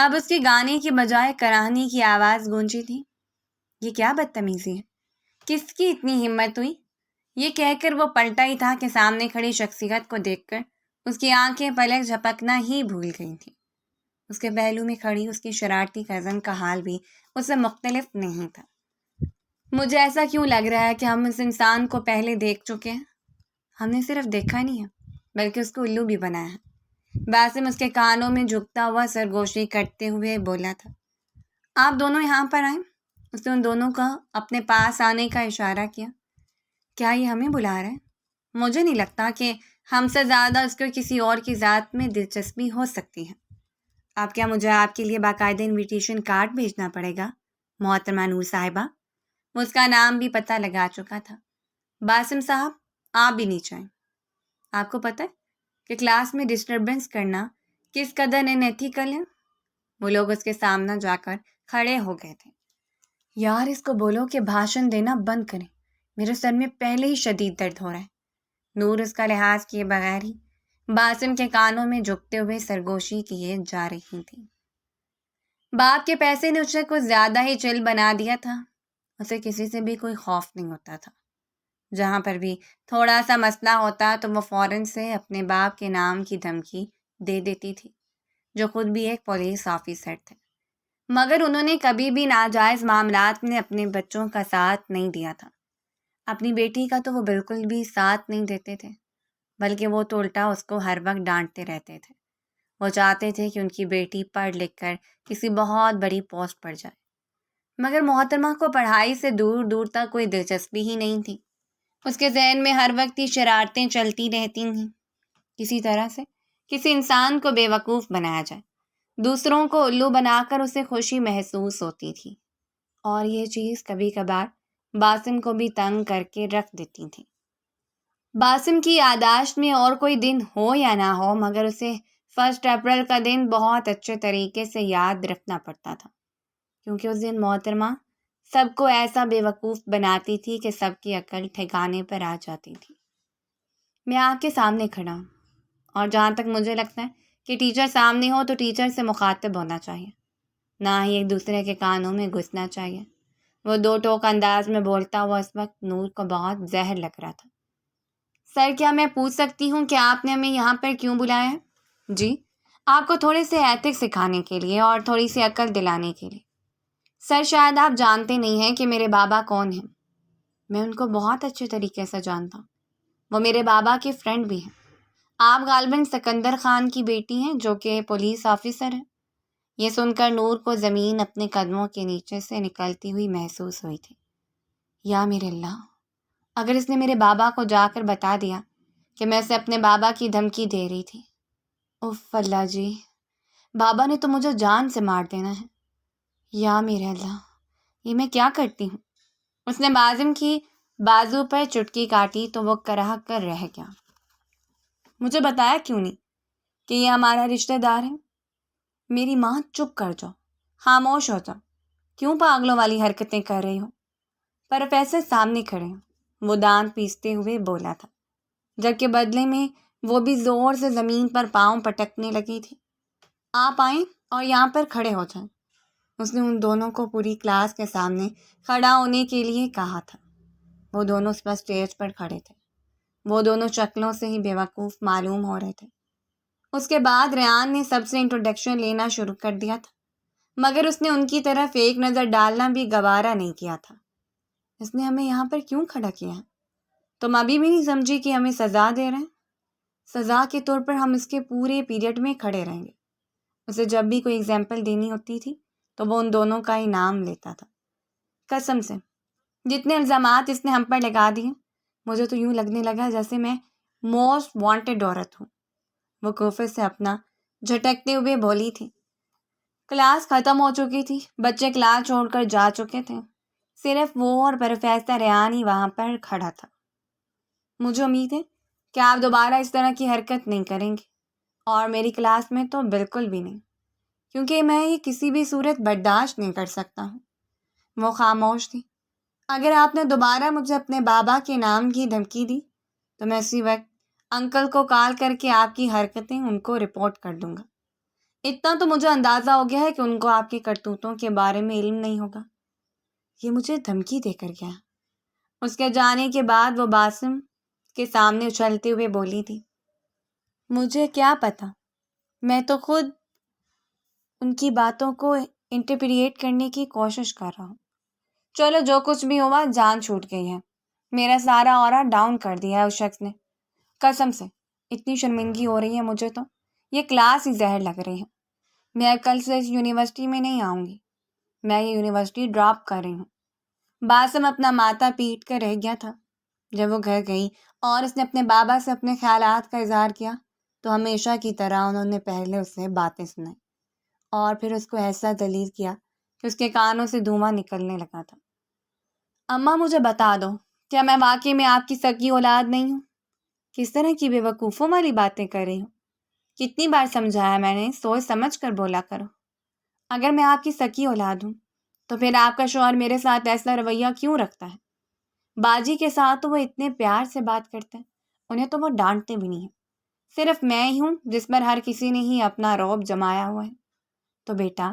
اب اس کے گانے کی بجائے کراہنے کی آواز گونجی تھی۔ یہ کیا بدتمیزی ہے؟ کس کی اتنی ہمت ہوئی؟ یہ کہہ کر وہ پلٹا ہی تھا کہ سامنے کھڑی شخصیت کو دیکھ کر اس کی آنکھیں پلک جھپکنا ہی بھول گئی تھیں۔ اس کے پہلو میں کھڑی اس کی شرارتی کزن کا حال بھی اس سے مختلف نہیں تھا۔ مجھے ایسا کیوں لگ رہا ہے کہ ہم اس انسان کو پہلے دیکھ چکے ہیں؟ ہم نے صرف دیکھا نہیں ہے بلکہ اس کو الو بھی بنایا ہے۔ باسم اس کے کانوں میں جھکتا ہوا سرگوشی کرتے ہوئے بولا تھا۔ آپ دونوں یہاں پر آئیں۔ اس نے ان دونوں کا اپنے پاس آنے کا اشارہ کیا۔ کیا یہ ہمیں بلا رہا ہے؟ مجھے نہیں لگتا کہ ہم سے زیادہ اس کو کسی اور کی ذات میں دلچسپی ہو سکتی ہے۔ آپ کیا مجھے آپ کے لیے باقاعدہ انویٹیشن کارڈ بھیجنا پڑے گا محترمہ نور صاحبہ؟ وہ اس کا نام بھی پتہ لگا چکا تھا۔ باسم صاحب، آپ بھی نیچے آئیں۔ آپ کو پتہ ہے کہ کلاس میں ڈسٹربنس کرنا کس قدر انیتھیکل ہے؟ وہ لوگ اس کے سامنے جا کر کھڑے ہو گئے تھے۔ یار اس کو بولو کہ بھاشن دینا بند کریں، میرے سر میں پہلے ہی شدید درد ہو رہا ہے۔ نور اس کا لحاظ کیے بغیر ہی باسم کے کانوں میں جھکتے ہوئے سرگوشی کیے جا رہی تھی۔ باپ کے پیسے نے اسے کچھ زیادہ ہی چل بنا دیا تھا۔ اسے کسی سے بھی کوئی خوف نہیں ہوتا تھا۔ جہاں پر بھی تھوڑا سا مسئلہ ہوتا تو وہ فوراً سے اپنے باپ کے نام کی دھمکی دے دیتی تھی، جو خود بھی ایک پولیس آفیسر تھے، مگر انہوں نے کبھی بھی ناجائز معاملات میں اپنے بچوں کا ساتھ نہیں دیا تھا۔ اپنی بیٹی کا تو وہ بالکل بھی ساتھ نہیں دیتے تھے، بلکہ وہ تو الٹا اس کو ہر وقت ڈانٹتے رہتے تھے۔ وہ چاہتے تھے کہ ان کی بیٹی پڑھ لکھ کر کسی بہت بڑی پوسٹ پر جائے، مگر محترمہ کو پڑھائی سے دور دور تک کوئی دلچسپی ہی نہیں تھی۔ اس کے ذہن میں ہر وقت ہی شرارتیں چلتی رہتی تھیں، کسی طرح سے کسی انسان کو بے وقوف بنایا جائے۔ دوسروں کو الو بنا کر اسے خوشی محسوس ہوتی تھی، اور یہ چیز کبھی کبھار باسم کو بھی تنگ کر کے رکھ دیتی تھی۔ باسم کی یادداشت میں اور کوئی دن ہو یا نہ ہو، مگر اسے 1 اپریل کا دن بہت اچھے طریقے سے یاد رکھنا پڑتا تھا، کیونکہ اس دن محترمہ سب کو ایسا بے وقوف بناتی تھی کہ سب کی عقل ٹھکانے پر آ جاتی تھی۔ میں آپ کے سامنے کھڑا ہوں، اور جہاں تک مجھے لگتا ہے کہ ٹیچر سامنے ہو تو ٹیچر سے مخاطب ہونا چاہیے، نہ ہی ایک دوسرے کے کانوں میں گھسنا چاہیے۔ وہ 2 ٹوک انداز میں بولتا ہوا اس وقت نور کو بہت زہر لگ رہا تھا۔ سر، کیا میں پوچھ سکتی ہوں کہ آپ نے ہمیں یہاں پر کیوں بلایا ہے؟ جی، آپ کو تھوڑے سے ایتھکس سکھانے کے لیے اور تھوڑی سی عقل دلانے کے لیے۔ سر، شاید آپ جانتے نہیں ہیں کہ میرے بابا کون ہیں۔ میں ان کو بہت اچھے طریقے سے جانتا ہوں، وہ میرے بابا کے فرینڈ بھی ہیں۔ آپ غالباً سکندر خان کی بیٹی ہیں جو کہ پولیس آفیسر ہیں۔ یہ سن کر نور کو زمین اپنے قدموں کے نیچے سے نکلتی ہوئی محسوس ہوئی تھی۔ یا میرے اللہ، اگر اس نے میرے بابا کو جا کر بتا دیا کہ میں اسے اپنے بابا کی دھمکی دے رہی تھی۔ اف اللہ جی، بابا نے تو مجھے جان سے مار دینا ہے۔ یا میرے اللہ، یہ میں کیا کرتی ہوں؟ اس نے باسم کی بازو پر چٹکی کاٹی تو وہ کرہ کر رہ گیا۔ مجھے بتایا کیوں نہیں کہ یہ ہمارا رشتہ دار ہے؟ میری ماں، چپ کر جاؤ، خاموش ہو جاؤ، کیوں پاگلوں والی حرکتیں کر رہی ہو؟ پروفیسر سامنے کھڑے ہیں، وہ دانت پیستے ہوئے بولا تھا، جبکہ بدلے میں وہ بھی زور سے زمین پر پاؤں پٹکنے لگی تھی۔ آپ آئیں اور یہاں پر کھڑے ہو جائیں۔ اس نے ان دونوں کو پوری کلاس کے سامنے کھڑا ہونے کے لیے کہا تھا۔ وہ دونوں اس پر اسٹیج پر کھڑے تھے۔ وہ دونوں شکلوں سے ہی بے وقوف معلوم ہو رہے تھے۔ اس کے بعد ریان نے سب سے انٹروڈکشن لینا شروع کر دیا تھا، مگر اس نے ان کی طرف ایک نظر ڈالنا بھی گوارا نہیں کیا تھا۔ اس نے ہمیں یہاں پر کیوں کھڑا کیا ہے؟ تم ابھی بھی نہیں سمجھی کہ ہمیں سزا دے رہے ہیں؟ سزا کے طور پر ہم اس کے پورے پیریڈ میں کھڑے رہیں گے۔ اسے جب بھی کوئی ایگزامپل دینی ہوتی تھی تو وہ ان دونوں کا ہی نام لیتا تھا۔ قسم سے جتنے الزامات اس نے ہم پر لگا دیے، مجھے تو یوں لگنے لگا جیسے میں موسٹ وانٹیڈ عورت ہوں۔ وہ کوفے سے اپنا جھٹکتے ہوئے بولی تھی۔ کلاس ختم ہو چکی تھی، بچے کلاس چھوڑ کر جا چکے تھے، صرف وہ اور پروفیسر ریان ہی وہاں پر کھڑا تھا۔ مجھے امید ہے کہ آپ دوبارہ اس طرح کی حرکت نہیں کریں گے، اور میری کلاس میں تو بالکل بھی نہیں، کیونکہ میں یہ کسی بھی صورت برداشت نہیں کر سکتا ہوں۔ وہ خاموش تھی۔ اگر آپ نے دوبارہ مجھے اپنے بابا کے نام کی دھمکی دی تو میں اسی وقت انکل کو کال کر کے آپ کی حرکتیں ان کو رپورٹ کر دوں گا۔ اتنا تو مجھے اندازہ ہو گیا ہے کہ ان کو آپ کی کرتوتوں کے بارے میں علم نہیں ہوگا۔ یہ مجھے دھمکی دے کر گیا۔ اس کے جانے کے بعد وہ باسم کے سامنے اچھلتے ہوئے بولی تھی، مجھے کیا پتا، میں تو خود ان کی باتوں کو انٹرپریٹ کرنے کی کوشش کر رہا ہوں۔ چلو جو کچھ بھی ہوا جان چھوٹ گئی ہے، میرا سارا اورا ڈاؤن کر دیا ہے اس شخص نے، قسم سے اتنی شرمندگی ہو رہی ہے مجھے تو یہ کلاس ہی زہر لگ رہی ہے۔ میں کل سے اس یونیورسٹی میں نہیں آؤں گی، میں یہ یونیورسٹی ڈراپ کر رہی ہوں۔ باسم اپنا ماتھا پیٹ کر رہ گیا تھا۔ جب وہ گھر گئی اور اس نے اپنے بابا سے اپنے خیالات کا اظہار کیا تو ہمیشہ کی طرح انہوں نے پہلے اسے باتیں سنائی اور پھر اس کو ایسا دلیر کیا کہ اس کے کانوں سے دھواں نکلنے لگا تھا۔ اماں مجھے بتا دو، کیا میں واقعی میں آپ کی سگی اولاد نہیں ہوں؟ کس طرح کی بے وقوفوں والی باتیں کر رہی ہوں؟ کتنی بار سمجھایا میں نے، سوچ سمجھ کر بولا کرو۔ اگر میں آپ کی سکی اولاد ہوں تو پھر آپ کا شوہر میرے ساتھ ایسا رویہ کیوں رکھتا ہے؟ باجی کے ساتھ تو وہ اتنے پیار سے بات کرتے ہیں، انہیں تو وہ ڈانٹتے بھی نہیں ہیں۔ صرف میں ہی ہوں جس پر ہر کسی نے ہی اپنا رعب جمایا ہوا ہے۔ تو بیٹا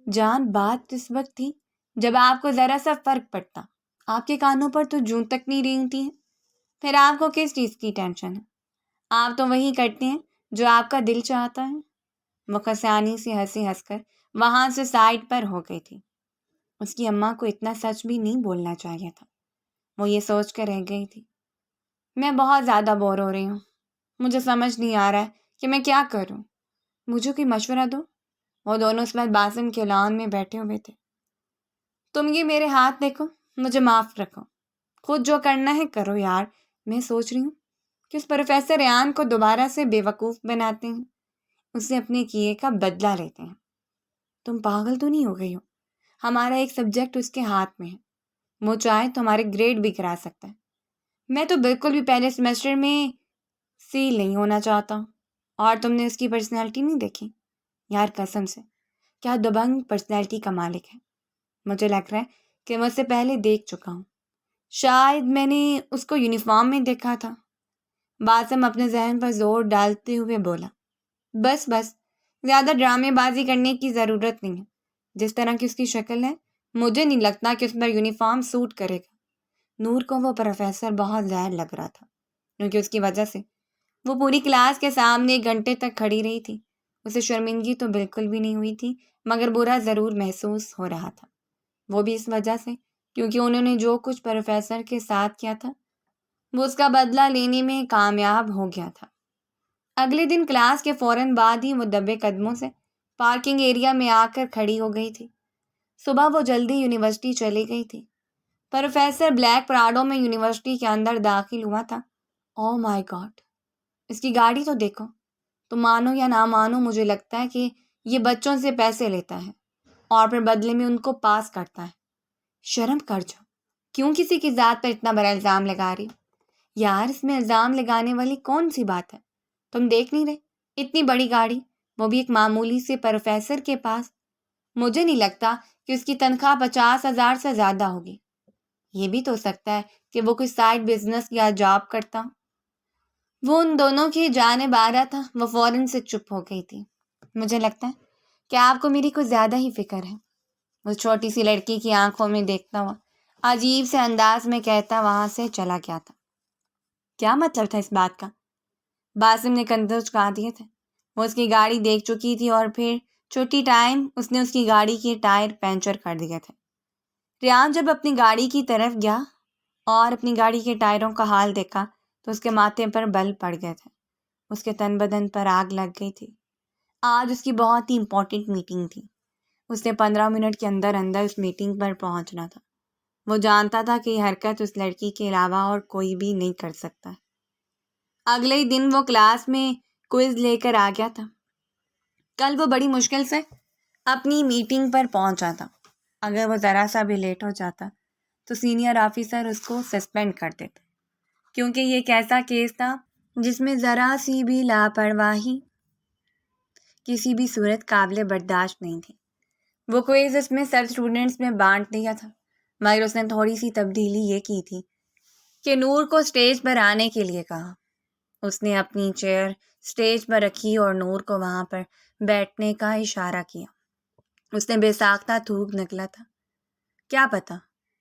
جان، بات اس وقت تھی جب آپ کو ذرا سا فرق پڑتا، آپ کے کانوں پر تو جون تک نہیں رینگتی ہیں۔ پھر آپ کو کس چیز کی ٹینشن ہے؟ آپ تو وہی کرتے ہیں جو آپ کا دل چاہتا ہے۔ وہ کسانی سے ہنسی ہنس کر وہاں سے سائڈ پر ہو گئی تھی۔ اس کی اماں کو اتنا سچ بھی نہیں بولنا چاہیے تھا۔ وہ یہ سوچ کر رہ گئی تھی، میں بہت زیادہ بور ہو رہی ہوں، مجھے سمجھ نہیں آ رہا ہے کہ میں کیا کروں، مجھے کوئی مشورہ دو۔ وہ دونوں اس وقت باسم کے لان میں بیٹھے ہوئے تھے۔ تم یہ میرے ہاتھ دیکھو، مجھے معاف رکھو، خود جو کرنا ہے کرو یار۔ میں سوچ رہی ہوں کہ اس پروفیسر ریان کو دوبارہ سے بے وقوف بناتے ہیں، اسے اپنے کیے کا بدلہ لیتے ہیں۔ تم پاگل تو نہیں ہو گئی ہو؟ ہمارا ایک سبجیکٹ اس کے ہاتھ میں ہے، وہ چاہے تو ہمارے گریڈ بھی کرا سکتا ہے۔ میں تو بالکل بھی پہلے سیمسٹر میں سیل نہیں ہونا چاہتا ہوں۔ اور تم نے اس کی پرسنالٹی نہیں دیکھی؟ یار قسم سے کیا دبنگ پرسنالٹی کا مالک ہے۔ مجھے لگ رہا ہے کہ میں اسے پہلے دیکھ چکا ہوں، شاید میں نے اس کو یونیفارم میں دیکھا تھا۔ باسم اپنے ذہن پر زور ڈالتے ہوئے بولا، بس زیادہ ڈرامے بازی کرنے کی ضرورت نہیں ہے۔ جس طرح کی اس کی شکل ہے مجھے نہیں لگتا کہ اس پر یونیفارم سوٹ کرے گا۔ نور کو وہ پروفیسر بہت زہر لگ رہا تھا کیونکہ اس کی وجہ سے وہ پوری کلاس کے سامنے 1 گھنٹے تک کھڑی رہی تھی۔ اسے شرمندگی تو بالکل بھی نہیں ہوئی تھی، مگر برا ضرور محسوس ہو رہا تھا، وہ بھی اس وجہ سے کیونکہ انہوں نے جو کچھ پروفیسر کے ساتھ کیا تھا وہ اس کا بدلہ لینے میں کامیاب ہو گیا تھا۔ اگلے دن کلاس کے فوراً بعد ہی وہ دبے قدموں سے پارکنگ ایریا میں آ کر کھڑی ہو گئی تھی۔ صبح وہ جلدی یونیورسٹی چلی گئی تھی۔ پروفیسر بلیک پراڈو میں یونیورسٹی کے اندر داخل ہوا تھا۔ اوہ مائی گاڈ، اس کی گاڑی تو دیکھو۔ تو مانو یا نہ مانو، مجھے لگتا ہے کہ یہ بچوں سے پیسے لیتا ہے اور پھر بدلے میں ان کو پاس کرتا ہے۔ شرم کر جاؤ، کیوں کسی کی ذات پر اتنا بڑا الزام لگا رہی؟ یار اس میں الزام لگانے والی کون سی بات ہے؟ تم دیکھ نہیں رہے اتنی بڑی گاڑی، وہ بھی ایک معمولی سے پروفیسر کے پاس؟ مجھے نہیں لگتا کہ اس کی تنخواہ 50,000 سے زیادہ ہوگی۔ یہ بھی تو ہو سکتا ہے کہ وہ کوئی سائڈ بزنس یا جاب کرتا۔ وہ ان دونوں کی جانب آ رہا تھا، وہ فوراً سے چپ ہو گئی تھی۔ مجھے لگتا ہے کہ آپ کو میری کچھ زیادہ ہی فکر ہے، وہ چھوٹی سی لڑکی کی آنکھوں میں دیکھتا ہوا عجیب سے انداز میں کہتا وہاں سے چلا گیا تھا۔ کیا مطلب تھا اس بات کا؟ باسم نے کندھے چکا دیے تھے۔ وہ اس کی گاڑی دیکھ چکی تھی اور پھر چھوٹی ٹائم اس نے اس کی گاڑی کے ٹائر پنچر کر دیے تھے۔ ریان جب اپنی گاڑی کی طرف گیا اور اپنی گاڑی کے ٹائروں کا حال دیکھا تو اس کے ماتھے پر بل پڑ گئے تھے، اس کے تن بدن پر آگ لگ گئی تھی۔ آج اس کی بہت ہی امپورٹنٹ میٹنگ تھی، اس نے 15 منٹ کے اندر اندر اس میٹنگ پر پہنچنا تھا۔ وہ جانتا تھا کہ یہ حرکت اس لڑکی کے علاوہ اور کوئی بھی نہیں کر سکتا۔ اگلے ہی دن وہ کلاس میں کوئز لے کر آ گیا تھا۔ کل وہ بڑی مشکل سے اپنی میٹنگ پر پہنچا تھا۔ اگر وہ ذرا سا بھی لیٹ ہو جاتا تو سینئر آفیسر اس کو سسپینڈ کر دیتے، کیونکہ یہ ایک ایسا کیس تھا جس میں ذرا سی بھی لاپرواہی کسی بھی صورت قابل برداشت نہیں تھی۔ وہ کوئز اس میں سب اسٹوڈنٹس میں بانٹ دیا تھا، مگر اس نے تھوڑی سی تبدیلی یہ کی تھی کہ نور کو اسٹیج پر آنے کے لیے کہا۔ اس نے اپنی چیئر اسٹیج پر رکھی اور نور کو وہاں پر بیٹھنے کا اشارہ کیا۔ اس نے بے ساختہ تھوک نکلا تھا۔ کیا پتا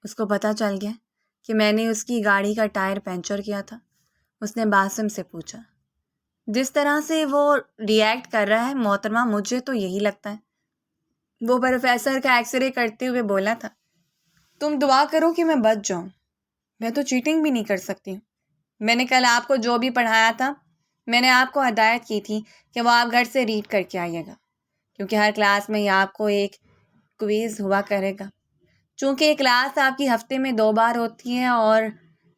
اس کو پتہ چل گیا کہ میں نے اس کی گاڑی کا ٹائر پنچر کیا تھا؟ اس نے باسم سے پوچھا۔ جس طرح سے وہ ری ایکٹ کر رہا ہے محترمہ، مجھے تو یہی لگتا ہے۔ وہ پروفیسر کا ایکس رے کرتے ہوئے بولا تھا۔ تم دعا کرو کہ میں بچ جاؤں۔ میں تو چیٹنگ بھی نہیں کر سکتی ہوں۔ میں نے کل آپ کو جو بھی پڑھایا تھا، میں نے آپ کو ہدایت کی تھی کہ وہ آپ گھر سے ریڈ کر کے آئیے گا، کیونکہ ہر کلاس میں آپ کو ایک کوئز ہوا کرے گا۔ چونکہ یہ کلاس آپ کی ہفتے میں 2 بار ہوتی ہے اور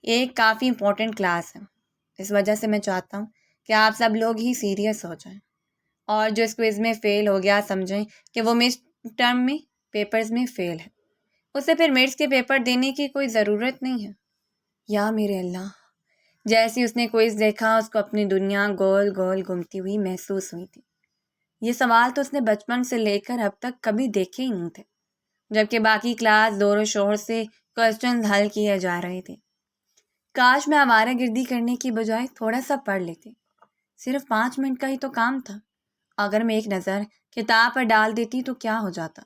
ایک کافی امپورٹنٹ کلاس ہے، اس وجہ سے میں چاہتا ہوں کہ آپ سب لوگ ہی سیریس ہو جائیں، اور جو اس کوئز میں فیل ہو گیا سمجھیں کہ وہ مڈ ٹرم میں پیپرز میں فیل ہے، اسے پھر مڈس کے پیپر دینے کی کوئی ضرورت نہیں ہے۔ یا میرے اللہ! جیسے اس نے کوئز دیکھا، اس کو اپنی دنیا گول گول گھومتی ہوئی محسوس ہوئی تھی۔ یہ سوال تو اس نے بچپن سے لے کر اب تک کبھی دیکھے ہی نہیں تھے، جبکہ باقی کلاس زور و شور سے کوسچنز حل کیے جا رہے تھے۔ کاش میں آوارہ گردی کرنے کی بجائے تھوڑا سا پڑھ لیتی۔ صرف 5 منٹ کا ہی تو کام تھا۔ اگر میں ایک نظر کتاب پر ڈال دیتی تو کیا ہو جاتا؟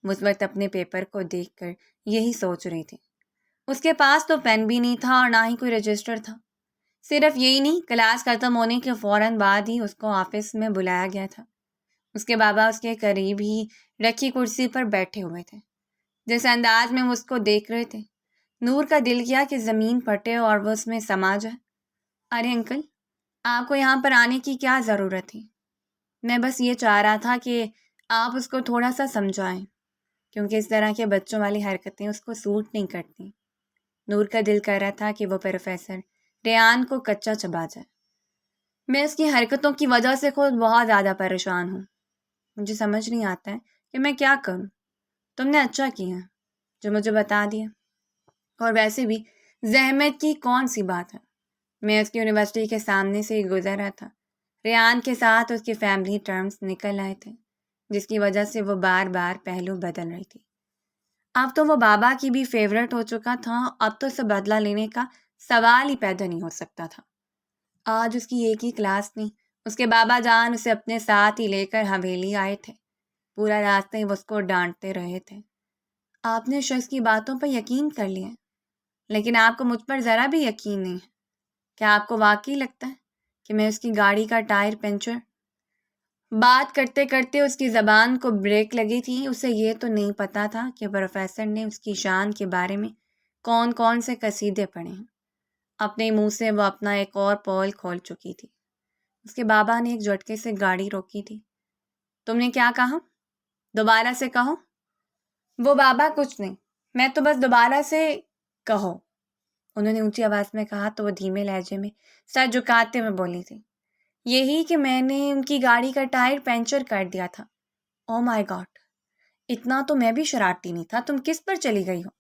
وہ اس وقت اپنے پیپر کو دیکھ کر یہی سوچ رہی تھی۔ اس کے پاس تو پین بھی نہیں تھا اور نہ ہی کوئی رجسٹر تھا۔ صرف یہی نہیں، کلاس ختم ہونے کے فوراً بعد ہی اس کو آفس میں بلایا گیا تھا۔ اس کے بابا اس کے قریب ہی رکھی کرسی پر بیٹھے ہوئے تھے۔ جس انداز میں وہ اس کو دیکھ رہے تھے، نور کا دل کیا کہ زمین پھٹے اور وہ اس میں سما جائے۔ ارے انکل، آپ کو یہاں پر آنے کی کیا ضرورت تھی؟ میں بس یہ چاہ رہا تھا کہ آپ اس کو تھوڑا سا سمجھائیں، کیونکہ اس طرح کے بچوں والی حرکتیں اس کو سوٹ نہیں کرتی۔ نور کا دل کر رہا تھا کہ وہ پروفیسر ریان کو کچا چبا جائے۔ میں اس کی حرکتوں کی وجہ سے خود بہت زیادہ پریشان ہوں۔ مجھے سمجھ نہیں آتا ہے کہ میں کیا کروں۔ تم نے اچھا کیا جو مجھے بتا دیا، اور ویسے بھی زحمت کی کون سی بات ہے۔ میں اس کی یونیورسٹی کے سامنے سے گزر رہا تھا۔ ریان کے ساتھ اس کی فیملی ٹرمز نکل آئے تھے، جس کی وجہ سے وہ بار بار پہلو بدل رہی تھی۔ اب تو وہ بابا کی بھی فیورٹ ہو چکا تھا، اب تو اسے بدلہ لینے کا سوال ہی پیدا نہیں ہو سکتا تھا۔ آج اس کی ایک ہی کلاس نہیں، اس کے بابا جان اسے اپنے ساتھ ہی لے کر حویلی آئے تھے۔ پورا راستے وہ اس کو ڈانٹتے رہے تھے۔ آپ نے شخص کی باتوں پر یقین کر لیا، لیکن آپ کو مجھ پر ذرا بھی یقین نہیں ہے۔ کیا آپ کو واقعی لگتا ہے کہ میں اس کی گاڑی کا ٹائر پنچر؟ بات کرتے کرتے اس کی زبان کو بریک لگی تھی۔ اسے یہ تو نہیں پتا تھا کہ پروفیسر نے اس کی شان کے بارے میں کون کون سے قصیدے پڑھے ہیں۔ اپنے منہ سے وہ اپنا ایک اور پول کھول چکی تھی۔ اس کے بابا نے ایک جھٹکے سے گاڑی روکی تھی۔ تم نے کیا کہا؟ دوبارہ سے کہو۔ وہ بابا کچھ نہیں، میں تو بس دوبارہ سے کہو، انہوں نے اونچی آواز میں کہا تو وہ دھیمے لہجے میں سر جھکاتے ہوئے بولی تھی۔ یہی کہ میں نے ان کی گاڑی کا ٹائر پنچر کر دیا تھا۔ او مائی گاڈ! اتنا تو میں بھی شرارتی نہیں تھا۔ تم کس پر چلی گئی ہو؟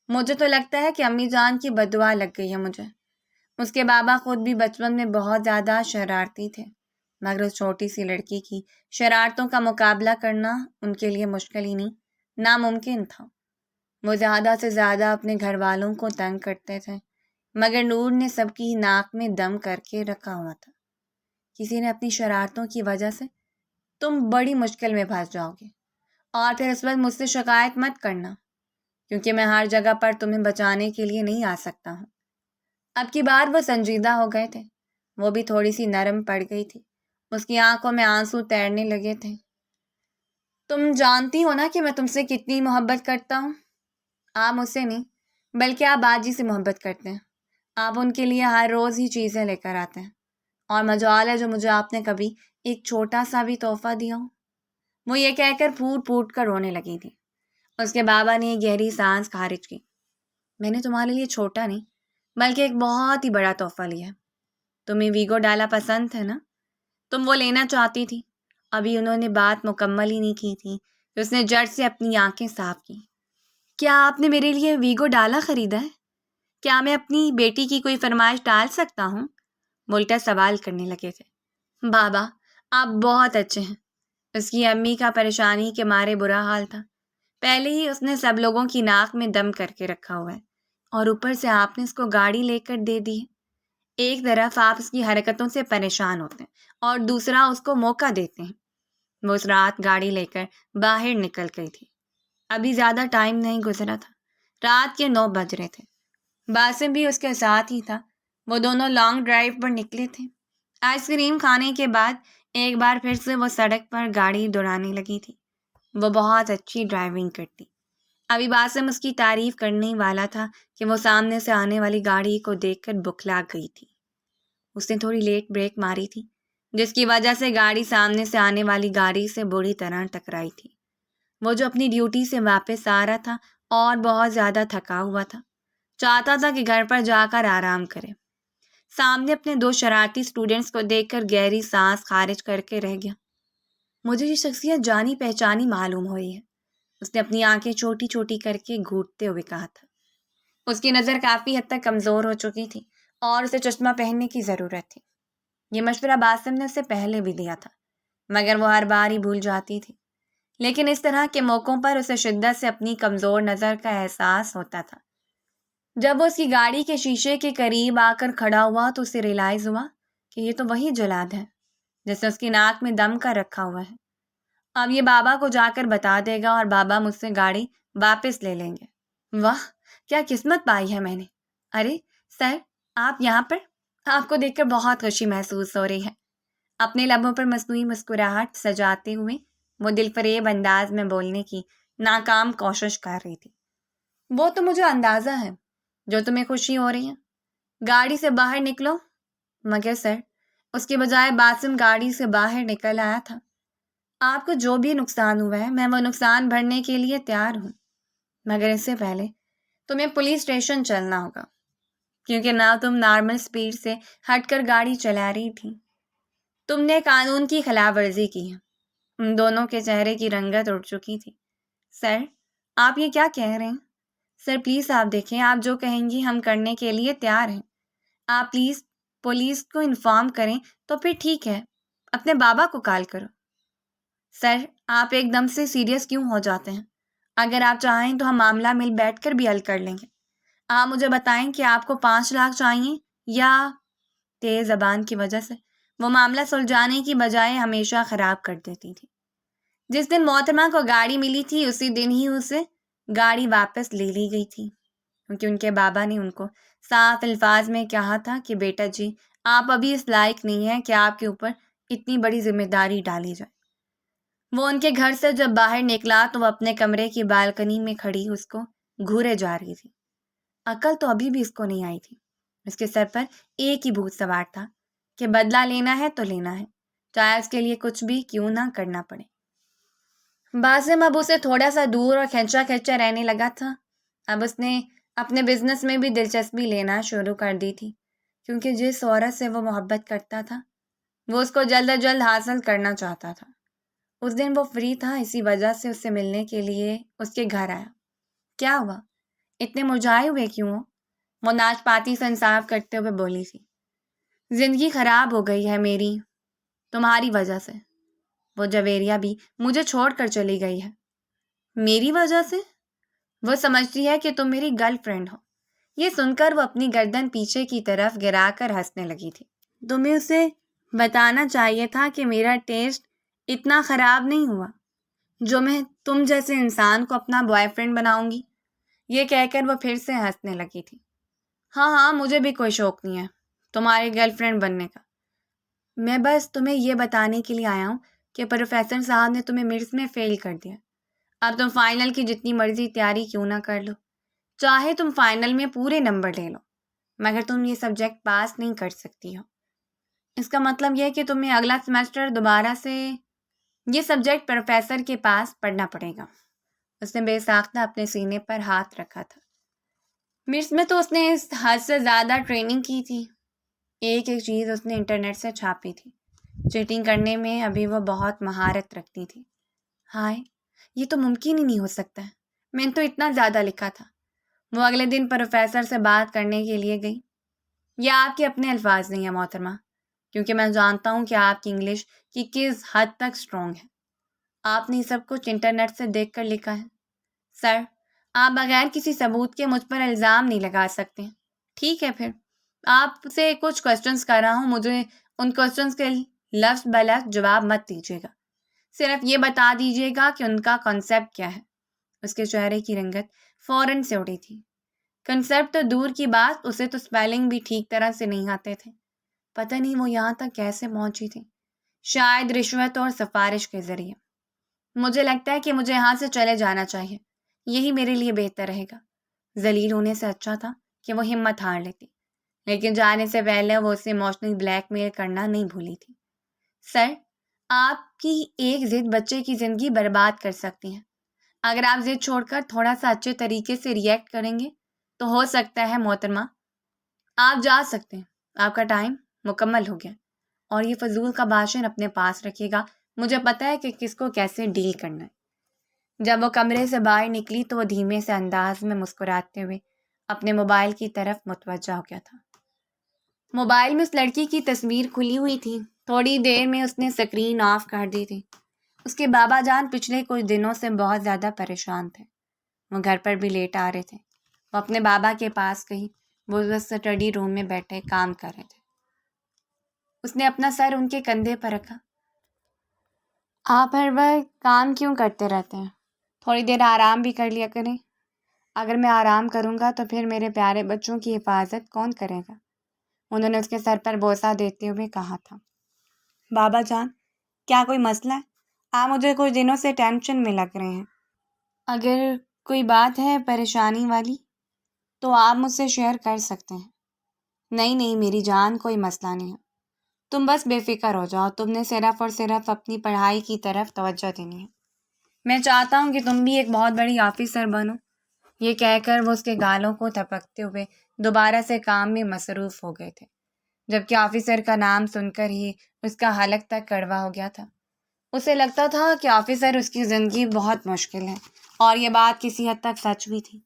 مجھے تو لگتا ہے کہ امی جان کی بددعا لگ گئی ہے مجھے۔ اس کے بابا خود بھی بچپن میں بہت زیادہ شرارتی تھے، مگر اس چھوٹی سی لڑکی کی شرارتوں کا مقابلہ کرنا ان کے لیے مشکل ہی نہیں، ناممکن تھا۔ وہ زیادہ سے زیادہ اپنے گھر والوں کو تنگ کرتے تھے، مگر نور نے سب کی ناک میں دم کر کے رکھا ہوا تھا۔ کسی نے اپنی شرارتوں کی وجہ سے تم بڑی مشکل میں پھنس جاؤ گے، اور پھر اس وقت مجھ سے شکایت مت کرنا، کیونکہ میں ہر جگہ پر تمہیں بچانے کے لیے نہیں آ سکتا ہوں۔ اب کی بار وہ سنجیدہ ہو گئے تھے، وہ بھی تھوڑی سی نرم پڑ گئی تھی، اس کی آنکھوں میں آنسو تیرنے لگے تھے۔ تم جانتی ہو نا کہ میں تم سے کتنی محبت کرتا ہوں۔ آپ مجھ سے نہیں، بلکہ آپ باجی سے محبت کرتے ہیں۔ آپ ان کے لیے ہر روز ہی چیزیں لے کر آتے ہیں، اور مجال ہے جو مجھے آپ نے کبھی ایک چھوٹا سا بھی تحفہ دیا ہو۔ وہ یہ کہہ کر پھوٹ پھوٹ کر رونے لگی تھی۔ اس کے بابا نے ایک گہری سانس خارج کی۔ میں نے تمہارے لیے چھوٹا نہیں بلکہ ایک بہت ہی بڑا تحفہ لیا ہے۔ تمہیں ویگو ڈالا پسند ہے نا؟ تم وہ لینا چاہتی تھی۔ ابھی انہوں نے بات مکمل ہی نہیں کی تھی کہ اس نے جٹ سے اپنی آنکھیں صاف کی۔ کیا آپ نے میرے لیے ویگو ڈالا خریدا ہے؟ کیا میں اپنی بیٹی کی کوئی فرمائش ٹال سکتا ہوں؟ وہ الٹا سوال کرنے لگے تھے۔ بابا، آپ بہت اچھے ہیں۔ اس کی امی کا پریشانی کے مارے برا حال تھا۔ پہلے ہی اس نے سب لوگوں کی ناک میں دم کر کے رکھا ہوا ہے، اور اوپر سے آپ نے اس کو گاڑی لے کر دے دی ہے۔ ایک طرف آپ اس کی حرکتوں سے پریشان ہوتے ہیں اور دوسرا اس کو موقع دیتے ہیں۔ وہ اس رات گاڑی لے کر باہر نکل گئی تھی۔ ابھی زیادہ ٹائم نہیں گزرا تھا، رات کے 9 بج رہے تھے۔ باسم بھی اس کے ساتھ ہی تھا۔ وہ دونوں لانگ ڈرائیو پر نکلے تھے۔ آئس کریم کھانے کے بعد ایک بار پھر سے وہ سڑک پر گاڑی دوڑانے لگی تھی۔ وہ بہت اچھی ڈرائیونگ کرتی۔ ابھی باسم اس کی تعریف کرنے والا تھا کہ وہ سامنے سے آنے والی گاڑی کو دیکھ کر بکھلا گئی تھی۔ اس نے تھوڑی لیٹ بریک ماری تھی، جس کی وجہ سے گاڑی سامنے سے آنے والی گاڑی سے بری طرح ٹکرائی تھی۔ وہ جو اپنی ڈیوٹی سے واپس آ رہا تھا اور بہت زیادہ تھکا ہوا تھا، چاہتا تھا کہ گھر پر جا کر آرام کرے۔ سامنے اپنے 2 شرارتی اسٹوڈنٹس کو دیکھ کر گہری سانس خارج کر کے رہ گیا۔ مجھے یہ شخصیت جانی پہچانی معلوم ہوئی ہے، اس نے اپنی آنکھیں چھوٹی چھوٹی کر کے گھونٹتے ہوئے کہا تھا۔ اس کی نظر کافی حد تک کمزور ہو چکی تھی اور اسے چشمہ پہننے کی ضرورت تھی۔ یہ مشورہ باسم نے اسے پہلے بھی دیا تھا، مگر وہ ہر بار ہی بھول جاتی تھی۔ لیکن اس طرح کے موقعوں پر اسے شدت سے اپنی کمزور نظر کا احساس ہوتا تھا۔ جب وہ اس کی گاڑی کے شیشے کے قریب آ کر کھڑا ہوا تو اسے ریلائز ہوا کہ یہ تو وہی جلاد ہے جس نے اس کی ناک میں دم کر رکھا ہوا ہے۔ اب یہ بابا کو جا کر بتا دے گا اور بابا مجھ سے گاڑی واپس لے لیں گے۔ واہ، کیا قسمت پائی ہے میں نے۔ ارے سر، آپ یہاں پر؟ آپ کو دیکھ کر بہت خوشی محسوس ہو رہی ہے۔ اپنے لبوں پر مصنوعی مسکراہٹ سجاتے ہوئے وہ دل فریب انداز میں بولنے کی ناکام کوشش کر رہی تھی۔ وہ تو مجھے اندازہ ہے جو تمہیں خوشی ہو رہی ہے۔ گاڑی سے باہر نکلو۔ مگر سر، اس کے بجائے باسم گاڑی سے باہر نکل آیا تھا۔ آپ کو جو بھی نقصان ہوا ہے میں وہ نقصان بھرنے کے لیے تیار ہوں، مگر اس سے پہلے تمہیں پولیس اسٹیشن چلنا ہوگا، کیونکہ نہ تم نارمل سپیڈ سے ہٹ کر گاڑی چلا رہی تھی، تم نے قانون کی خلاف ورزی کی ہے۔ ان دونوں کے چہرے کی رنگت اڑ چکی تھی۔ سر، آپ یہ کیا کہہ رہے ہیں؟ سر پلیز آپ دیکھیں، آپ جو کہیں گی ہم کرنے کے لیے تیار ہیں۔ آپ پلیز پولیس کو انفارم کریں تو پھر ٹھیک ہے، اپنے بابا کو کال کرو۔ سر، آپ ایک دم سے سیریس کیوں ہو جاتے ہیں؟ اگر آپ چاہیں تو ہم معاملہ مل بیٹھ کر بھی حل کر لیں گے۔ آپ مجھے بتائیں کہ آپ کو 5 لاکھ چاہیے یا… تیز زبان کی وجہ سے وہ معاملہ سلجھانے کی بجائے ہمیشہ خراب کر دیتی تھی۔ جس دن محترمہ کو گاڑی ملی تھی اسی دن ہی اسے گاڑی واپس لے لی گئی تھی، کیونکہ ان کے بابا نے ان کو صاف الفاظ میں کہا تھا کہ بیٹا جی، آپ ابھی اس لائق نہیں ہیں کہ آپ کے اوپر اتنی بڑی ذمہ داری ڈالی جائے۔ وہ ان کے گھر سے جب باہر نکلا تو وہ اپنے کمرے کی بالکنی میں کھڑی اس کو گھورے جا رہی تھی۔ عقل تو ابھی بھی اس کو نہیں آئی تھی۔ اس کے سر پر ایک ہی بھوت سوار تھا کہ بدلہ لینا ہے تو لینا ہے، چاہے اس کے لیے کچھ بھی کیوں نہ کرنا پڑے۔ باسم اب اسے تھوڑا سا دور اور کھینچا کھینچا رہنے لگا تھا۔ اب اس نے اپنے بزنس میں بھی دلچسپی لینا شروع کر دی تھی، کیونکہ جس عورت سے وہ محبت کرتا تھا وہ اس کو جلد از جلد حاصل کرنا چاہتا تھا۔ اس دن وہ فری تھا، اسی وجہ سے اس سے ملنے کے لیے اس کے گھر آیا۔ کیا ہوا؟ اتنے مرجھائے ہوئے کیوں ہو؟ وہ ناچ پاتی سے انصاف کرتے ہوئے بولی تھی۔ زندگی خراب ہو گئی ہے میری، تمہاری وجہ سے۔ وہ جویریہ بھی مجھے چھوڑ کر چلی گئی ہے۔ میری وجہ سے؟ وہ سمجھتی ہے کہ تم میری گرل فرینڈ ہو۔ یہ سن کر وہ اپنی گردن پیچھے کی طرف گرا کر ہنسنے لگی تھی۔ تمہیں اسے بتانا چاہیے تھا کہ میرا ٹیسٹ اتنا خراب نہیں ہوا جو میں تم جیسے انسان کو اپنا بوائے فرینڈ بناؤں گی۔ یہ کہہ کر وہ پھر سے ہنسنے لگی تھی۔ ہاں، مجھے بھی کوئی شوق نہیں ہے تمہاری گرل فرینڈ بننے کا۔ میں بس تمہیں یہ بتانے کے لیے آیا ہوں کہ پروفیسر صاحب نے تمہیں مرس میں فیل کر دیا۔ اب تم فائنل کی جتنی مرضی تیاری کیوں نہ کر لو، چاہے تم فائنل میں پورے نمبر لے لو، مگر تم یہ سبجیکٹ پاس نہیں کر سکتی ہو۔ اس کا مطلب یہ کہ تمہیں اگلا سیمسٹر دوبارہ سے یہ سبجیکٹ پروفیسر کے پاس پڑھنا پڑے گا۔ اس نے بے ساختہ اپنے سینے پر ہاتھ رکھا تھا۔ مرس میں تو اس نے اس حد سے زیادہ ٹریننگ کی تھی۔ ایک ایک چیز اس نے انٹرنیٹ سے چھاپی تھی۔ چیٹنگ کرنے میں ابھی وہ بہت مہارت رکھتی تھی۔ ہائے، یہ تو ممکن ہی نہیں ہو سکتا ہے، میں نے تو اتنا زیادہ لکھا تھا۔ وہ اگلے دن پروفیسر سے بات کرنے کے لیے گئی۔ یہ آپ کے اپنے الفاظ نہیں ہیں محترمہ، کیونکہ میں جانتا ہوں کہ آپ کی انگلش کی کس حد تک اسٹرانگ ہے۔ آپ نے سب کچھ انٹرنیٹ سے دیکھ کر لکھا ہے۔ سر، آپ بغیر کسی ثبوت کے مجھ پر الزام نہیں لگا سکتے۔ ٹھیک ہے، پھر آپ سے کچھ کوسچنس کر رہا ہوں، مجھے ان کوسچنس کے لفظ بلفظ جواب مت دیجیے گا۔ صرف یہ بتا دیجیے گا کہ ان کا کنسیپٹ کیا ہے۔ اس کے چہرے کی رنگت فوراً سے اڑی تھی۔ کنسیپٹ تو دور کی بات، اسے تو اسپیلنگ بھی ٹھیک طرح سے نہیں آتے تھے۔ پتہ نہیں وہ یہاں تک کیسے پہنچی تھی، شاید رشوت اور سفارش کے ذریعے۔ مجھے لگتا ہے کہ مجھے یہاں سے چلے جانا چاہیے، یہی میرے لیے بہتر رہے گا۔ ذلیل ہونے سے اچھا تھا کہ وہ ہمت ہار لیتی، لیکن جانے سے پہلے وہ اسے ایموشنل بلیک میل کرنا نہیں بھولی تھی۔ سر، آپ کی ایک ضد بچے کی زندگی برباد کر سکتی ہے۔ اگر آپ ضد چھوڑ کر تھوڑا سا اچھے طریقے سے ریئیکٹ کریں گے تو ہو سکتا ہے محترمہ آپ جا سکتے ہیں، آپ کا ٹائم مکمل ہو گیا، اور یہ فضول کا بھاشن اپنے پاس رکھیے گا، مجھے پتہ ہے کہ کس کو کیسے ڈیل کرنا ہے۔ جب وہ کمرے سے باہر نکلی تو وہ دھیمے سے انداز میں مسکراتے ہوئے اپنے موبائل کی طرف متوجہ ہو گیا تھا۔ موبائل میں اس لڑکی کی تصویر کھلی ہوئی تھی۔ تھوڑی دیر میں اس نے اسکرین آف کر دی تھی۔ اس کے بابا جان پچھلے کچھ دنوں سے بہت زیادہ پریشان تھے۔ وہ گھر پر بھی لیٹ آ رہے تھے۔ وہ اپنے بابا کے پاس گئی۔ وہ اسٹڈی روم میں بیٹھے کام کر رہے تھے۔ اس نے اپنا سر ان کے کندھے پر رکھا۔ آپ ہر وقت کام کیوں کرتے رہتے ہیں؟ تھوڑی دیر آرام بھی کر لیا کریں۔ اگر میں آرام کروں گا تو پھر میرے پیارے بچوں کی حفاظت کون کرے گا؟ انہوں نے اس کے سر پر بوسہ دیتے ہوئے کہا تھا۔ بابا جان، کیا کوئی مسئلہ ہے؟ آپ مجھے کچھ دنوں سے ٹینشن میں لگ رہے ہیں۔ اگر کوئی بات ہے پریشانی والی تو آپ مجھ سے شیئر کر سکتے ہیں۔ نہیں میری جان، کوئی مسئلہ نہیں ہے۔ تم بس بے فکر ہو جاؤ، تم نے صرف اور صرف اپنی پڑھائی کی طرف توجہ دینی ہے۔ میں چاہتا ہوں کہ تم بھی ایک بہت بڑی آفیسر بنو۔ یہ کہہ کر وہ اس کے گالوں کو تھپکتے ہوئے دوبارہ سے کام میں مصروف ہو گئے تھے، جبکہ آفیسر کا نام سن کر ہی اس کا حلق تک کڑوا ہو گیا تھا۔ اسے لگتا تھا کہ آفیسر اس کی زندگی بہت مشکل ہے، اور یہ بات کسی حد تک سچ بھی تھی۔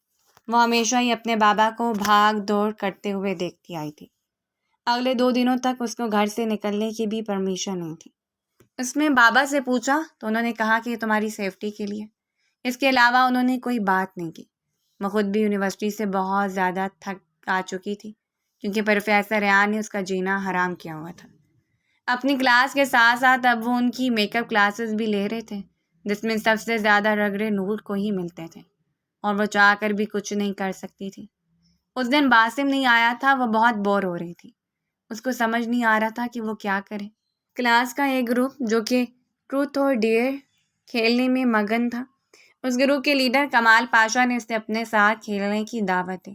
وہ ہمیشہ ہی اپنے بابا کو بھاگ دوڑ کرتے ہوئے دیکھتی آئی تھی۔ اگلے 2 دنوں تک اس کو گھر سے نکلنے کی بھی پرمیشن نہیں تھی۔ اس نے بابا سے پوچھا تو انہوں نے کہا کہ یہ تمہاری سیفٹی کے لیے۔ اس کے علاوہ انہوں نے کوئی بات نہیں کی۔ وہ خود بھی یونیورسٹی سے بہت زیادہ تھک آ چکی تھی، کیونکہ پروفیسر ریان نے اس کا جینا حرام کیا ہوا تھا۔ اپنی کلاس کے ساتھ ساتھ اب وہ ان کی میک اپ کلاسز بھی لے رہے تھے، جس میں سب سے زیادہ رگڑے نور کو ہی ملتے تھے، اور وہ چاہ کر بھی کچھ نہیں کر سکتی تھی۔ اس دن باسم نہیں آیا تھا۔ وہ بہت بور ہو رہی تھی۔ اس کو سمجھ نہیں آ رہا تھا کہ وہ کیا کرے۔ کلاس کا ایک گروپ جو کہ ٹروتھ اور ڈیئر کھیلنے میں مگن تھا، اس گروپ کے لیڈر کمال پاشا نے اسے اپنے ساتھ کھیلنے کی دعوت دی۔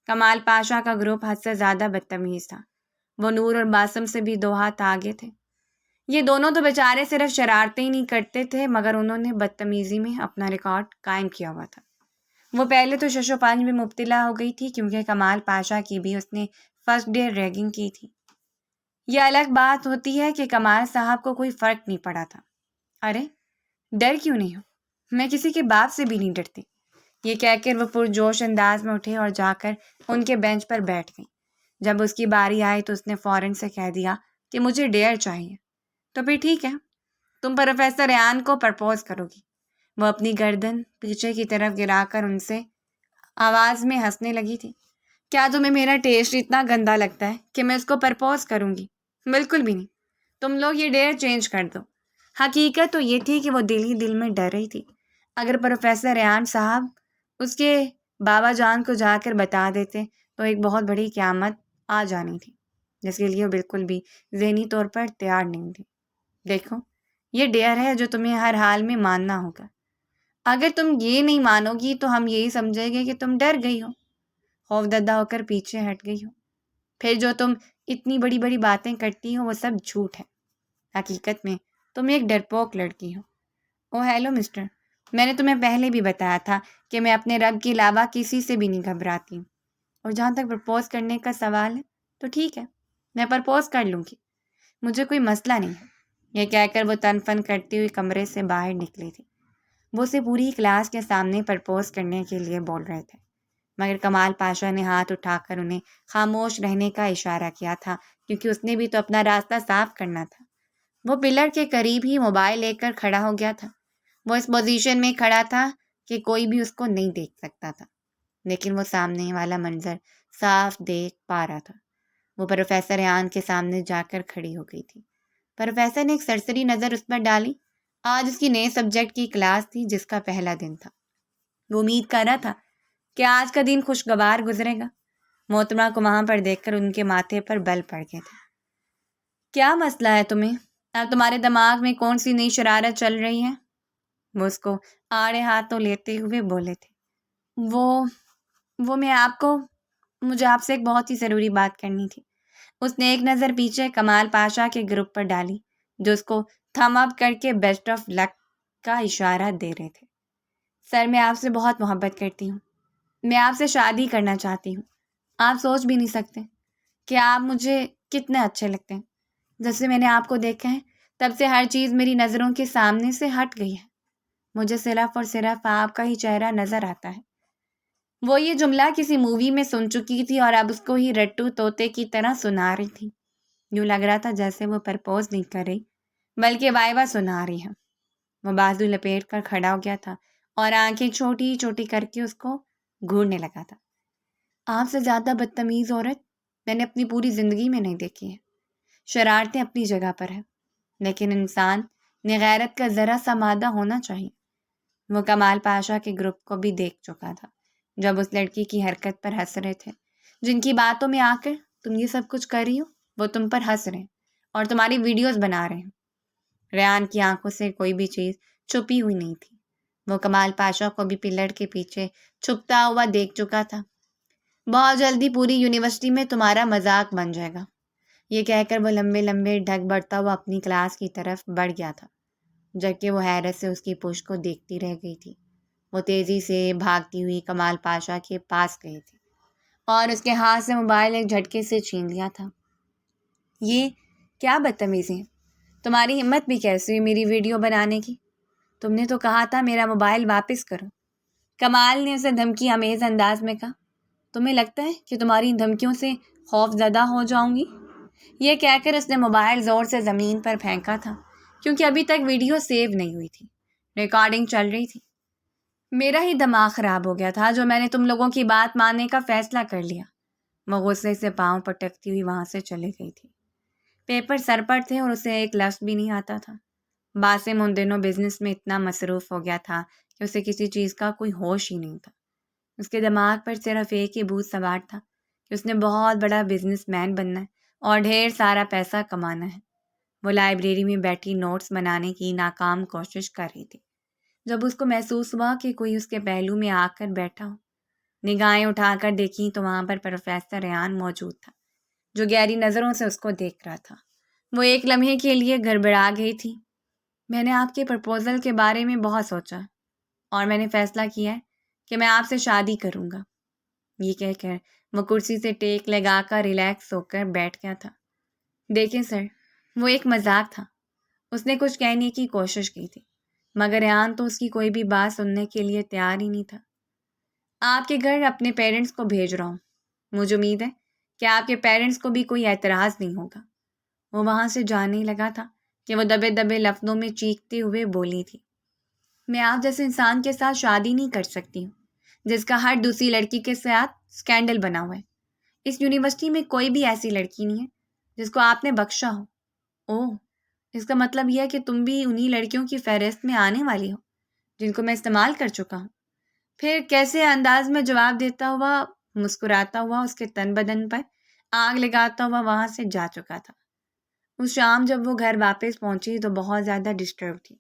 کمال پاشا کا گروپ حد سے زیادہ بدتمیز تھا۔ وہ نور اور باسم سے بھی 2 ہاتھ آگے تھے۔ یہ دونوں تو بیچارے صرف شرارتیں ہی نہیں کرتے تھے، مگر انہوں نے بدتمیزی میں اپنا ریکارڈ قائم کیا ہوا تھا۔ وہ پہلے تو شش و پنج میں مبتلا ہو گئی تھی، کیونکہ کمال پاشا کی بھی اس نے فرسٹ ڈے ریگنگ کی تھی۔ یہ الگ بات ہوتی ہے کہ کمال صاحب کو کوئی فرق نہیں پڑا تھا۔ ارے ڈر کیوں نہیں ہو؟ میں کسی کے باپ سے بھی نہیں ڈرتی۔ یہ کہہ کر وہ پرجوش انداز میں اٹھے اور جا کر ان کے بینچ پر بیٹھ گئی۔ جب اس کی باری آئی تو اس نے فوراً سے کہہ دیا کہ مجھے ڈیئر چاہیے۔ تو پھر ٹھیک ہے، تم پروفیسر ریان کو پرپوز کرو گی۔ وہ اپنی گردن پیچھے کی طرف گرا کر ان سے آواز میں ہنسنے لگی تھی۔ کیا تمہیں میرا ٹیسٹ اتنا گندا لگتا ہے کہ میں اس کو پرپوز کروں گی؟ بالکل بھی نہیں۔ تم لوگ یہ ڈیئر چینج کر دو۔ حقیقت تو یہ تھی کہ وہ دل ہی دل میں ڈر رہی تھی۔ اگر پروفیسر ریان صاحب اس کے بابا جان کو جا کر بتا دیتے تو ایک بہت بڑی قیامت آ جانی تھی، جس کے لیے وہ بالکل بھی ذہنی طور پر تیار نہیں تھی۔ دیکھو، یہ ڈیئر ہے جو تمہیں ہر حال میں ماننا ہوگا۔ اگر تم یہ نہیں مانو گی تو ہم یہی سمجھیں گے کہ تم ڈر گئی ہو، خوفزدہ ہو کر پیچھے ہٹ گئی ہو۔ پھر جو تم اتنی بڑی بڑی باتیں کرتی ہو وہ سب جھوٹ ہے۔ حقیقت میں تم ایک ڈرپوک لڑکی ہو۔ او ہیلو مسٹر، میں نے تمہیں پہلے بھی بتایا تھا کہ میں اپنے رب کے علاوہ کسی سے بھی نہیں گھبراتی ہوں، اور جہاں تک پرپوز کرنے کا سوال ہے تو ٹھیک ہے، میں پرپوز کر لوں گی، مجھے کوئی مسئلہ نہیں ہے۔ یہ کہہ کر وہ تن فن کرتی ہوئی کمرے سے باہر نکلی تھی۔ وہ اسے پوری کلاس کے سامنے پرپوز کرنے کے لیے بول رہے تھے، مگر کمال پاشا نے ہاتھ اٹھا کر انہیں خاموش رہنے کا اشارہ کیا تھا، کیونکہ اس نے بھی تو اپنا راستہ صاف کرنا تھا۔ وہ پلر کے قریب ہی موبائل لے کر کھڑا ہو گیا تھا۔ وہ اس پوزیشن میں کھڑا تھا کہ کوئی بھی اس کو نہیں دیکھ سکتا تھا، لیکن وہ سامنے والا منظر صاف دیکھ پا رہا تھا۔ وہ پروفیسر ریان کے سامنے جا کر کھڑی ہو گئی تھی۔ پروفیسر نے ایک سرسری نظر اس پر ڈالی آج اس کی نئے سبجیکٹ کی کلاس تھی جس کا پہلا دن تھا۔ وہ امید کر رہا تھا کہ آج کا دن خوشگوار گزرے گا۔ محترمہ کو وہاں پر دیکھ کر ان کے ماتھے پر بل پڑ گئے تھے۔ کیا مسئلہ ہے تمہیں؟ اب تمہارے دماغ میں کون سی نئی شرارت چل رہی ہے؟ وہ اس کو آڑے ہاتھوں لیتے ہوئے بولے تھے۔ وہ مجھے آپ سے ایک بہت ہی ضروری بات کرنی تھی۔ اس نے ایک نظر پیچھے کمال پاشا کے گروپ پر ڈالی جو اس کو تھم اپ کر کے بیسٹ آف لک کا اشارہ دے رہے تھے۔ سر، میں آپ سے بہت محبت کرتی ہوں۔ میں آپ سے شادی کرنا چاہتی ہوں۔ آپ سوچ بھی نہیں سکتے کہ آپ مجھے کتنے اچھے لگتے ہیں۔ جب سے میں نے آپ کو دیکھا ہے تب سے ہر چیز میری نظروں کے سامنے سے ہٹ گئی ہے۔ مجھے صرف اور صرف آپ کا ہی چہرہ نظر آتا ہے۔ وہ یہ جملہ کسی مووی میں سن چکی تھی اور اب اس کو ہی رٹو طوطے کی طرح سنا رہی تھی۔ یوں لگ رہا تھا جیسے وہ پرپوز نہیں کر رہی بلکہ وائوا سنا رہی ہے۔ وہ بازو لپیٹ کر کھڑا ہو گیا تھا اور آنکھیں چھوٹی چھوٹی کر کے اس کو گھورنے لگا تھا۔ آپ سے زیادہ بدتمیز عورت میں نے اپنی پوری زندگی میں نہیں دیکھی ہے۔ شرارتیں اپنی جگہ پر ہیں لیکن انسان نے غیرت کا ذرا سا مادہ ہونا چاہیے۔ وہ کمال پاشا کے گروپ کو بھی دیکھ چکا تھا جب اس لڑکی کی حرکت پر ہنس رہے تھے۔ جن کی باتوں میں آ کر تم یہ سب کچھ کر رہی ہو وہ تم پر ہنس رہے ہیں اور تمہاری ویڈیوز بنا رہے ہیں۔ ریان کی آنکھوں سے کوئی بھی چیز چھپی ہوئی نہیں تھی۔ وہ کمال پاشا کو بھی پلڑ کے پیچھے چھپتا ہوا دیکھ چکا تھا۔ بہت جلدی پوری یونیورسٹی میں تمہارا مذاق بن جائے گا۔ یہ کہہ کر وہ لمبے لمبے ڈھک بڑھتا ہوا اپنی کلاس کی طرف بڑھ گیا تھا جبکہ وہ حیرت سے اس کی پشت کو دیکھتی رہ گئی تھی۔ وہ تیزی سے بھاگتی ہوئی کمال پاشا کے پاس گئی تھی اور اس کے ہاتھ سے موبائل ایک جھٹکے سے چھین لیا تھا۔ یہ کیا بدتمیزی ہے؟ تمہاری ہمت بھی کیسی ہوئی میری ویڈیو بنانے کی؟ تم نے تو کہا تھا میرا موبائل واپس کرو۔ کمال نے اسے دھمکی آمیز انداز میں کہا۔ تمہیں لگتا ہے کہ تمہاری ان دھمکیوں سے خوف زدہ ہو جاؤں گی؟ یہ کہہ کر اس نے موبائل زور سے زمین پر پھینکا تھا کیونکہ ابھی تک ویڈیو سیو نہیں ہوئی تھی، ریکارڈنگ چل رہی تھی۔ میرا ہی دماغ خراب ہو گیا تھا جو میں نے تم لوگوں کی بات ماننے کا فیصلہ کر لیا۔ وہ غصے سے پاؤں پٹکتی ہوئی وہاں سے چلی گئی تھی۔ پیپر سر پر تھے اور اسے ایک لفظ بھی نہیں آتا تھا۔ باسم ان دنوں بزنس میں اتنا مصروف ہو گیا تھا کہ اسے کسی چیز کا کوئی ہوش ہی نہیں تھا۔ اس کے دماغ پر صرف ایک ہی بھوت سوار تھا کہ اس نے بہت بڑا بزنس مین بننا ہے اور ڈھیر سارا پیسہ کمانا ہے۔ وہ لائبریری میں بیٹھی نوٹس بنانے کی ناکام کوشش کر رہی تھی جب اس کو محسوس ہوا کہ کوئی اس کے پہلو میں آ کر بیٹھا ہو۔ نگاہیں اٹھا کر دیکھی تو وہاں پر پروفیسر ریان موجود تھا جو گہری نظروں سے اس کو دیکھ رہا تھا۔ وہ ایک لمحے کے لیے گڑبڑا گئی تھی۔ میں نے آپ کے پرپوزل کے بارے میں بہت سوچا اور میں نے فیصلہ کیا ہے کہ میں آپ سے شادی کروں گا۔ یہ کہہ کر وہ کرسی سے ٹیک لگا کر ریلیکس ہو کر بیٹھ گیا تھا۔ دیکھیں سر، وہ ایک مذاق تھا۔ اس نے کچھ کہنے کی کوشش کی تھی مگر ریان تو اس کی کوئی بھی بات سننے کے لیے تیار ہی نہیں تھا۔ آپ کے گھر اپنے پیرنٹس کو بھیج رہا ہوں۔ مجھے امید ہے کہ آپ کے پیرنٹس کو بھی کوئی اعتراض نہیں ہوگا۔ وہ وہاں سے جانے لگا تھا کہ وہ دبے دبے لفظوں میں چیختے ہوئے بولی تھی، میں آپ جیسے انسان کے ساتھ شادی نہیں کر سکتی ہوں جس کا ہر دوسری لڑکی کے ساتھ اسکینڈل بنا ہوا ہے۔ اس یونیورسٹی میں کوئی بھی ایسی لڑکی نہیں ہے جس کو آپ نے بخشا ہو۔ اوہ، اس کا مطلب یہ ہے کہ تم بھی انہی لڑکیوں کی فہرست میں آنے والی ہو جن کو میں استعمال کر چکا ہوں۔ پھر کیسے انداز میں جواب دیتا ہوا مسکراتا ہوا اس کے تن بدن پر آگ لگاتا ہوا وہاں سے جا چکا تھا۔ اس شام جب وہ گھر واپس پہنچی تو بہت زیادہ ڈسٹرب تھی۔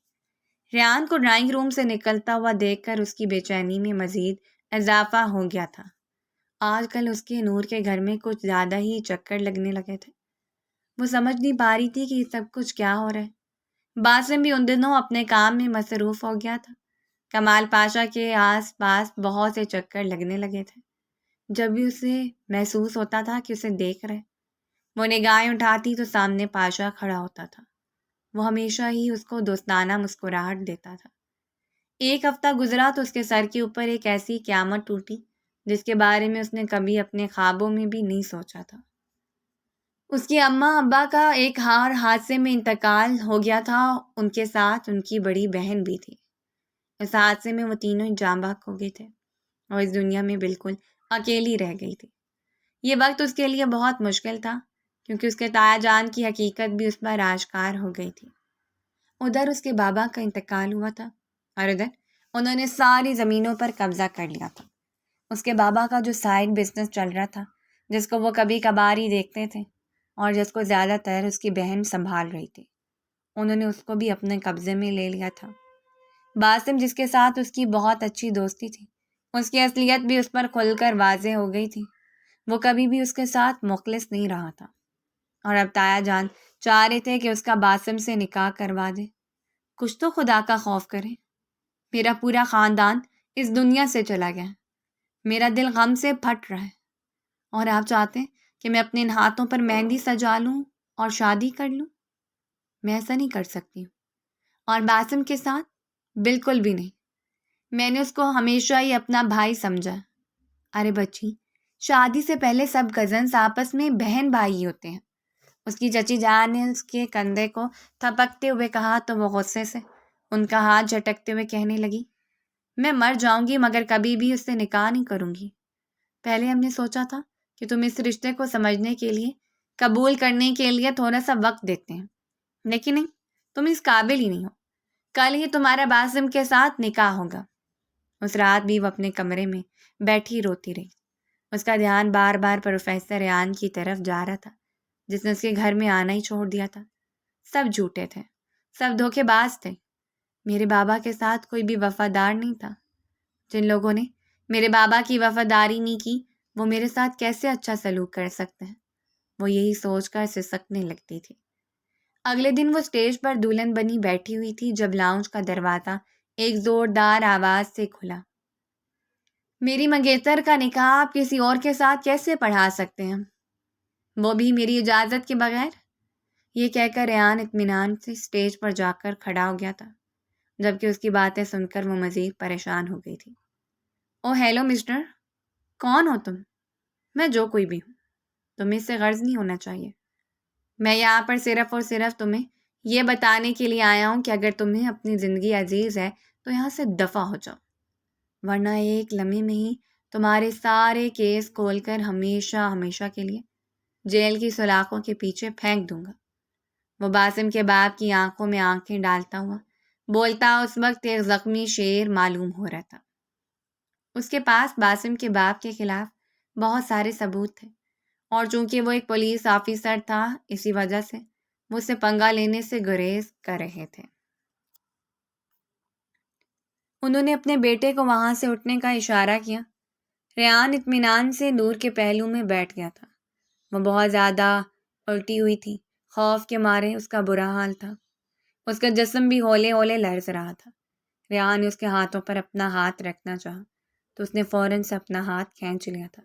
ریان کو ڈرائنگ روم سے نکلتا ہوا دیکھ کر اس کی بے چینی میں مزید اضافہ ہو گیا تھا۔ آج کل اس کے نور کے گھر میں کچھ زیادہ ہی چکر لگنے لگے تھے۔ وہ سمجھ نہیں پا رہی تھی کہ یہ سب کچھ کیا ہو رہا ہے۔ باسم بھی ان دنوں اپنے کام میں مصروف ہو گیا تھا۔ کمال پاشا کے آس پاس بہت سے چکر لگنے لگے تھے۔ جب بھی اسے محسوس ہوتا تھا کہ اسے دیکھ رہے، وہ نگاہیں اٹھاتی تو سامنے پاشا کھڑا ہوتا تھا۔ وہ ہمیشہ ہی اس کو دوستانہ مسکراہٹ دیتا تھا۔ ایک ہفتہ گزرا تو اس کے سر کے اوپر ایک ایسی قیامت ٹوٹی جس کے بارے میں اس نے کبھی اپنے خوابوں میں بھی نہیں سوچا تھا۔ اس کی اماں ابا کا ایک حادثے میں انتقال ہو گیا تھا، ان کے ساتھ ان کی بڑی بہن بھی تھی۔ اس حادثے میں وہ تینوں ہی جاں بحق ہو گئے تھے اور اس دنیا میں بالکل اکیلی رہ گئی تھی۔ یہ وقت اس کے لیے بہت مشکل تھا کیونکہ اس کے تایا جان کی حقیقت بھی اس پر آشکار ہو گئی تھی۔ ادھر اس کے بابا کا انتقال ہوا تھا اور ادھر انہوں نے ساری زمینوں پر قبضہ کر لیا تھا۔ اس کے بابا کا جو سائیڈ بزنس چل رہا تھا، جس کو وہ کبھی کبھار ہی دیکھتے تھے اور جس کو زیادہ تر اس کی بہن سنبھال رہی تھی، انہوں نے اس کو بھی اپنے قبضے میں لے لیا تھا۔ باسم، جس کے ساتھ اس کی بہت اچھی دوستی تھی، اس کی اصلیت بھی اس پر کھل کر واضح ہو گئی تھی۔ وہ کبھی بھی اس کے ساتھ مخلص نہیں رہا تھا اور اب تایا جان چاہ رہے تھے کہ اس کا باسم سے نکاح کروا دے۔ کچھ تو خدا کا خوف کرے، میرا پورا خاندان اس دنیا سے چلا گیا ہے، میرا دل غم سے پھٹ رہا ہے، اور آپ چاہتے ہیں کہ میں اپنے ان ہاتھوں پر مہندی سجا لوں اور شادی کر لوں؟ میں ایسا نہیں کر سکتی ہوں، اور باسم کے ساتھ بالکل بھی نہیں۔ میں نے اس کو ہمیشہ ہی اپنا بھائی سمجھا۔ ارے بچی، شادی سے پہلے سب کزنس آپس میں بہن بھائی ہی ہوتے ہیں۔ اس کی چچی جان نے اس کے کندھے کو تھپکتے ہوئے کہا تو وہ غصے سے ان کا ہاتھ جھٹکتے ہوئے کہنے لگی، میں مر جاؤں گی مگر کبھی بھی اس سے نکاح نہیں کروں گی۔ پہلے ہم نے سوچا تھا کہ تم اس رشتے کو سمجھنے کے لیے، قبول کرنے کے لیے تھوڑا سا وقت دیتے ہیں، لیکن نہیں، تم اس قابل ہی نہیں ہو۔ کل ہی تمہارا باسم کے ساتھ نکاح ہوگا۔ اس رات بھی وہ اپنے کمرے میں بیٹھی روتی رہی۔ اس کا دھیان بار بار پروفیسر ریان کی طرف جا رہا تھا، جس نے اس کے گھر میں آنا ہی چھوڑ دیا تھا۔ سب جھوٹے تھے، سب دھوکے باز تھے۔ میرے بابا کے ساتھ کوئی بھی وفادار نہیں تھا۔ جن لوگوں نے میرے بابا کی وفاداری نہیں کی، وہ میرے ساتھ کیسے اچھا سلوک کر سکتے ہیں؟ وہ یہی سوچ کر سسکنے لگتی تھی۔ اگلے دن وہ اسٹیج پر دلہن بنی بیٹھی ہوئی تھی جب لاؤنج کا دروازہ ایک زوردار آواز سے کھلا۔ میری منگیتر کا نکاح آپ کسی اور کے ساتھ کیسے پڑھا سکتے ہیں، وہ بھی میری اجازت کے بغیر؟ یہ کہہ کر ریان اطمینان سے اسٹیج پر جا کر کھڑا ہو گیا تھا، جبکہ اس کی باتیں سن کر وہ مزید پریشان ہو گئی تھی۔ او ہیلو مسٹر، کون ہو تم؟ میں جو کوئی بھی ہوں، تمہیں اس سے غرض نہیں ہونا چاہیے۔ میں یہاں پر صرف اور صرف تمہیں یہ بتانے کے لیے آیا ہوں کہ اگر تمہیں اپنی زندگی عزیز ہے تو یہاں سے دفع ہو جاؤ، ورنہ ایک لمحے میں ہی تمہارے سارے کیس کھول کر ہمیشہ ہمیشہ کے لیے جیل کی سلاخوں کے پیچھے پھینک دوں گا۔ وہ باسم کے باپ کی آنکھوں میں آنکھیں ڈالتا ہوا بولتا اس وقت ایک زخمی شیر معلوم ہو رہا تھا۔ اس کے پاس باسم کے باپ کے خلاف بہت سارے ثبوت تھے، اور چونکہ وہ ایک پولیس آفیسر تھا، اسی وجہ سے وہ اسے پنگا لینے سے گریز کر رہے تھے۔ انہوں نے اپنے بیٹے کو وہاں سے اٹھنے کا اشارہ کیا۔ ریان اطمینان سے نور کے پہلو میں بیٹھ گیا تھا۔ وہ بہت زیادہ الٹی ہوئی تھی، خوف کے مارے اس کا برا حال تھا۔ اس کا جسم بھی ہولے ہولے لرز رہا تھا۔ ریان نے اس کے ہاتھوں پر اپنا ہاتھ رکھنا چاہا تو اس نے فوراً سے اپنا ہاتھ کھینچ لیا تھا۔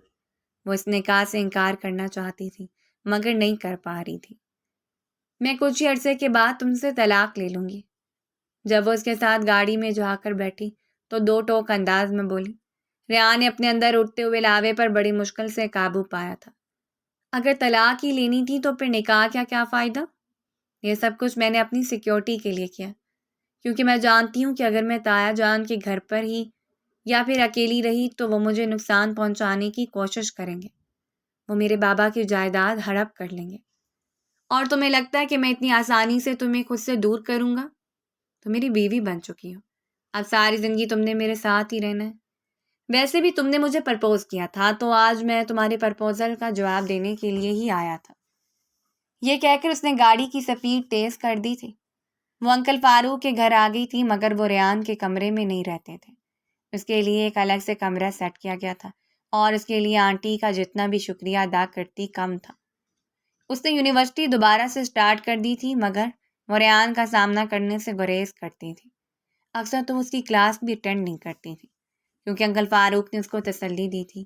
وہ اس نکاح سے انکار کرنا چاہتی تھی مگر نہیں کر پا رہی تھی۔ میں کچھ ہی عرصے کے بعد تم سے طلاق لے لوں گی۔ جب وہ اس کے ساتھ گاڑی میں جا کر بیٹھی تو دو ٹوک انداز میں بولی۔ ریان نے اپنے اندر اٹھتے ہوئے لاوے پر بڑی مشکل سے قابو پایا تھا۔ اگر طلاق ہی لینی تھی تو پھر نکاح کیا فائدہ؟ یہ سب کچھ میں نے اپنی سیکیورٹی کے لیے کیا، کیونکہ میں جانتی ہوں کہ اگر میں تایا جان کے گھر پر ہی یا پھر اکیلی رہی تو وہ مجھے نقصان پہنچانے کی کوشش کریں گے۔ وہ میرے بابا کی جائیداد ہڑپ کر لیں گے، اور تمہیں لگتا ہے کہ میں اتنی آسانی سے تمہیں خود سے دور کروں گا؟ تم میری بیوی بن چکی ہو، اب ساری زندگی تم نے میرے ساتھ ہی رہنا ہے۔ ویسے بھی تم نے مجھے پرپوز کیا تھا تو آج میں تمہارے پرپوزل کا جواب دینے کے لیے ہی آیا تھا۔ یہ کہہ کر اس نے گاڑی کی سپیڈ تیز کر دی تھی۔ وہ انکل فاروق کے گھر آ گئی تھی مگر وہ ریان کے کمرے میں نہیں رہتے تھے۔ اس کے لیے ایک الگ سے کمرہ سیٹ کیا گیا تھا اور اس کے لیے آنٹی کا جتنا بھی شکریہ ادا کرتی کم تھا۔ اس نے یونیورسٹی دوبارہ سے سٹارٹ کر دی تھی مگر وہ ریان کا سامنا کرنے سے گریز کرتی تھی۔ اکثر تو اس کی کلاس بھی اٹینڈ نہیں کرتی تھی کیونکہ انکل فاروق نے اس کو تسلی دی تھی،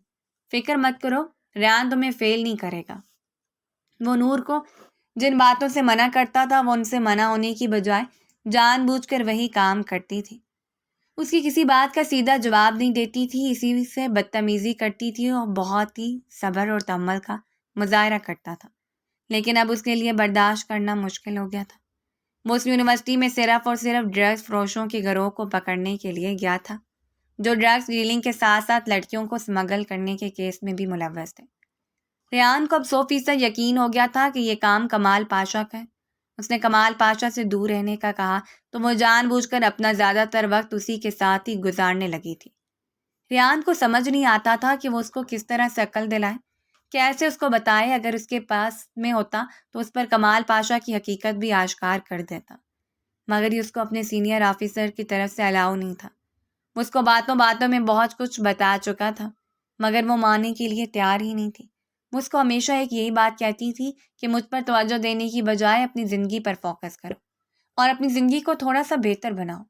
فکر مت کرو، ریان تمہیں فیل نہیں کرے گا۔ وہ نور کو جن باتوں سے منع کرتا تھا وہ ان سے منع ہونے کی بجائے جان بوجھ کر وہی کام کرتی تھی۔ اس کی کسی بات کا سیدھا جواب نہیں دیتی تھی، اسی سے بدتمیزی کرتی تھی اور بہت ہی صبر اور تحمل کا مظاہرہ کرتا تھا، لیکن اب اس کے لیے برداشت کرنا مشکل ہو گیا تھا۔ وہ اس یونیورسٹی میں صرف اور صرف ڈرگز فروشوں کے گروہ کو پکڑنے کے لیے گیا تھا جو ڈرگز ڈیلنگ کے ساتھ ساتھ لڑکیوں کو سمگل کرنے کے کیس میں بھی ملوث تھے۔ ریان کو اب 100% یقین ہو گیا تھا کہ یہ کام کمال پاشا کا ہے۔ اس نے کمال پاشا سے دور رہنے کا کہا تو وہ جان بوجھ کر اپنا زیادہ تر وقت اسی کے ساتھ ہی گزارنے لگی تھی۔ ریان کو سمجھ نہیں آتا تھا کہ وہ اس کو کس طرح سے عقل دلائے، کیسے اس کو بتائے۔ اگر اس کے پاس میں ہوتا تو اس پر کمال پاشا کی حقیقت بھی آشکار کر دیتا، مگر یہ اس کو اپنے سینئر آفیسر کی طرف سے الاؤ نہیں تھا۔ وہ اس کو باتوں باتوں میں بہت کچھ بتا چکا تھا، مگر وہ ماننے کے لیے تیار ہی نہیں تھی۔ وہ اس کو ہمیشہ ایک یہی بات کہتی تھی کہ مجھ پر توجہ دینے کی بجائے اپنی زندگی پر فوکس کرو اور اپنی زندگی کو تھوڑا سا بہتر بناؤ،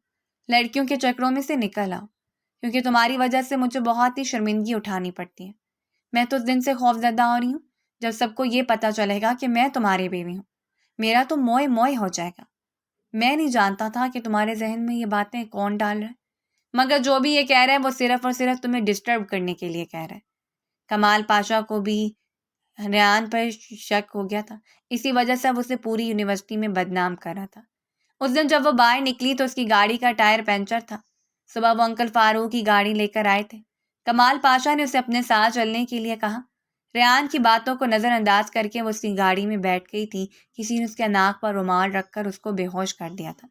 لڑکیوں کے چکروں میں سے نکل آؤ، کیونکہ تمہاری وجہ سے مجھے بہت ہی شرمندگی اٹھانی پڑتی ہے۔ میں تو اس دن سے خوفزدہ ہو رہی ہوں جب سب کو یہ پتہ چلے گا کہ میں تمہاری بیوی ہوں۔ میرا تو موئے موئے ہو جائے گا۔ میں نہیں جانتا تھا کہ تمہارے ذہن میں یہ باتیں کون ڈال رہا ہے، مگر جو بھی یہ کہہ رہا ہے وہ صرف اور صرف تمہیں ڈسٹرب کرنے کے لیے کہہ رہا ہے۔ کمال پاشا کو بھی ریان پر شک ہو گیا تھا، اسی وجہ سے اب اسے پوری یونیورسٹی میں بدنام کر رہا تھا۔ اس دن جب وہ باہر نکلی تو اس کی گاڑی کا ٹائر پنچر تھا۔ صبح وہ انکل فاروق کی گاڑی لے کر آئے تھے۔ کمال پاشا نے اسے اپنے ساتھ چلنے کے لیے کہا۔ ریان کی باتوں کو نظر انداز کر کے وہ اس کی گاڑی میں بیٹھ گئی تھی۔ کسی نے اس کے ناک پر رومال رکھ کر اس کو بے ہوش کر دیا تھا۔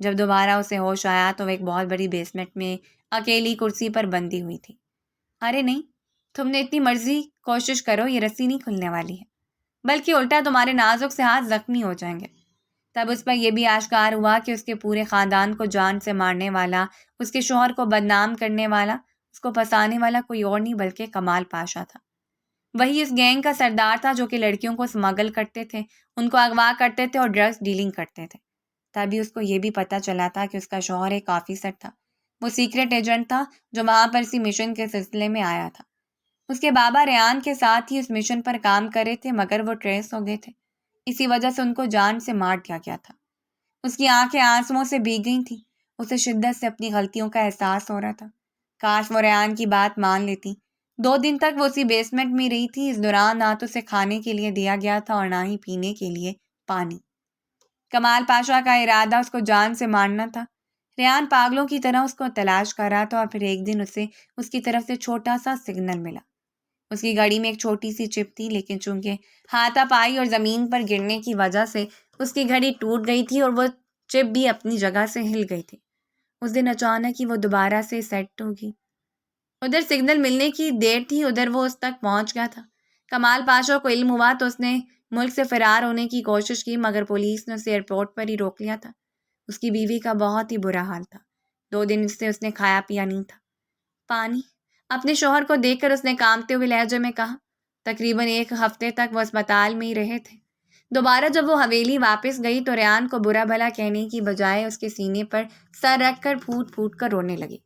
جب دوبارہ اسے ہوش آیا تو وہ ایک بہت بڑی بیسمنٹ میں اکیلی کرسی پر بندھی ہوئی تھی۔ ارے نہیں، تم نے اتنی مرضی کوشش کرو، یہ رسی نہیں کھلنے والی ہے، بلکہ الٹا تمہارے نازک سے ہاتھ زخمی ہو جائیں گے۔ تب اس پر یہ بھی آشکار ہوا کہ اس کے پورے خاندان کو جان سے مارنے والا، اس کے شوہر کو بدنام کرنے والا، اس کو پھنسانے والا کوئی اور نہیں بلکہ کمال پاشا تھا۔ وہی اس گینگ کا سردار تھا جو کہ لڑکیوں کو اسمگل کرتے تھے، ان کو اغوا کرتے تھے اور ڈرگز ڈیلنگ کرتے تھے۔ تبھی اس کو یہ بھی پتہ چلا تھا کہ اس کا شوہر ایک آفیسر تھا، وہ سیکرٹ ایجنٹ تھا جو وہاں پر اسی مشن کے سلسلے میں آیا تھا۔ اس کے بابا ریان کے ساتھ ہی اس مشن پر کام کرے تھے، مگر وہ ٹریس ہو گئے تھے، اسی وجہ سے ان کو جان سے مار دیا گیا تھا۔ اس کی آنکھیں آنسوؤں سے بھیگ گئی تھیں، اسے شدت سے اپنی غلطیوں کا احساس ہو رہا تھا۔ کاش وہ ریان کی بات مان لیتی۔ 2 دن تک وہ اسی بیسمنٹ میں رہی تھی۔ اس دوران نہ تو اسے کھانے کے لیے دیا گیا تھا اور نہ ہی پینے کے لیے پانی۔ کمال پاشا کا ارادہ اس کو جان سے مارنا تھا۔ ریان پاگلوں کی طرح اس کو تلاش کر رہا تھا اور پھر ایک دن اسے اس کی طرف سے چھوٹا سا سگنل ملا۔ اس کی گھڑی میں ایک چھوٹی سی چپ تھی، لیکن چونکہ ہاتھا پائی اور زمین پر گرنے کی وجہ سے اس کی گھڑی ٹوٹ گئی تھی اور وہ چپ بھی اپنی جگہ سے ہل گئی تھی۔ اس دن اچانک ہی وہ دوبارہ سے سیٹ ہوگی۔ ادھر سگنل ملنے کی دیر تھی، ادھر وہ اس تک پہنچ گیا تھا۔ کمال پاشا کو علم ہوا تو اس نے ملک سے فرار ہونے کی کوشش کی، مگر پولیس نے اسے ایئرپورٹ پر ہی روک لیا تھا۔ اس کی بیوی کا بہت ہی برا حال تھا۔ 2 دن سے اس نے کھایا پیا نہیں تھا۔ پانی؟ اپنے شوہر کو دیکھ کر اس نے کانپتے ہوئے لہجے میں کہا۔ تقریباً 1 ہفتے تک وہ اسپتال میں ہی رہے تھے۔ دوبارہ جب وہ حویلی واپس گئی تو ریان کو برا بھلا کہنے کی بجائے اس کے سینے پر سر رکھ کر پھوٹ پھوٹ کر رونے لگی۔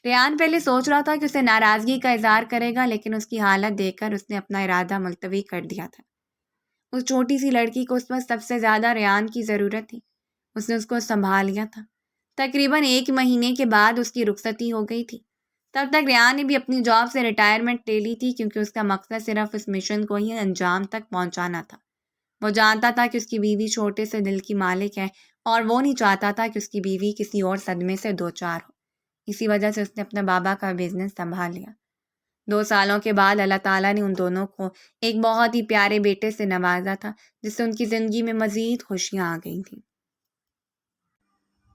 ریان پہلے سوچ رہا تھا کہ اسے ناراضگی کا اظہار کرے گا، لیکن اس کی حالت دیکھ کر اس نے اپنا ارادہ ملتوی کر دیا تھا۔ اس چھوٹی سی لڑکی کو اس وقت سب سے زیادہ ریان کی ضرورت تھی۔ اس نے اس کو سنبھال لیا تھا۔ تقریباً 1 مہینے کے بعد اس کی رخصتی ہو گئی تھی۔ تب تک ریان نے بھی اپنی جاب سے ریٹائرمنٹ لے لی تھی، کیونکہ اس کا مقصد صرف اس مشن کو ہی انجام تک پہنچانا تھا۔ وہ جانتا تھا کہ اس کی بیوی چھوٹے سے دل کی مالک ہے اور وہ نہیں چاہتا تھا کہ اس کی بیوی کسی اور صدمے سے دوچار ہو۔ اسی وجہ سے اس نے اپنے بابا کا بزنس سنبھال لیا۔ 2 سالوں کے بعد اللہ تعالیٰ نے ان دونوں کو ایک بہت ہی پیارے بیٹے سے نوازا تھا، جس سے ان کی زندگی میں مزید خوشیاں آ گئی تھیں۔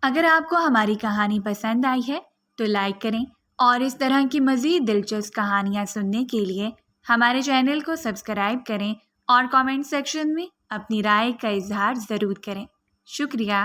اگر آپ کو ہماری کہانی پسند آئی ہے تو لائک کریں اور اس طرح کی مزید دلچسپ کہانیاں سننے کے لیے ہمارے چینل کو سبسکرائب کریں اور کامنٹ سیکشن میں اپنی رائے کا اظہار ضرور کریں۔ شکریہ۔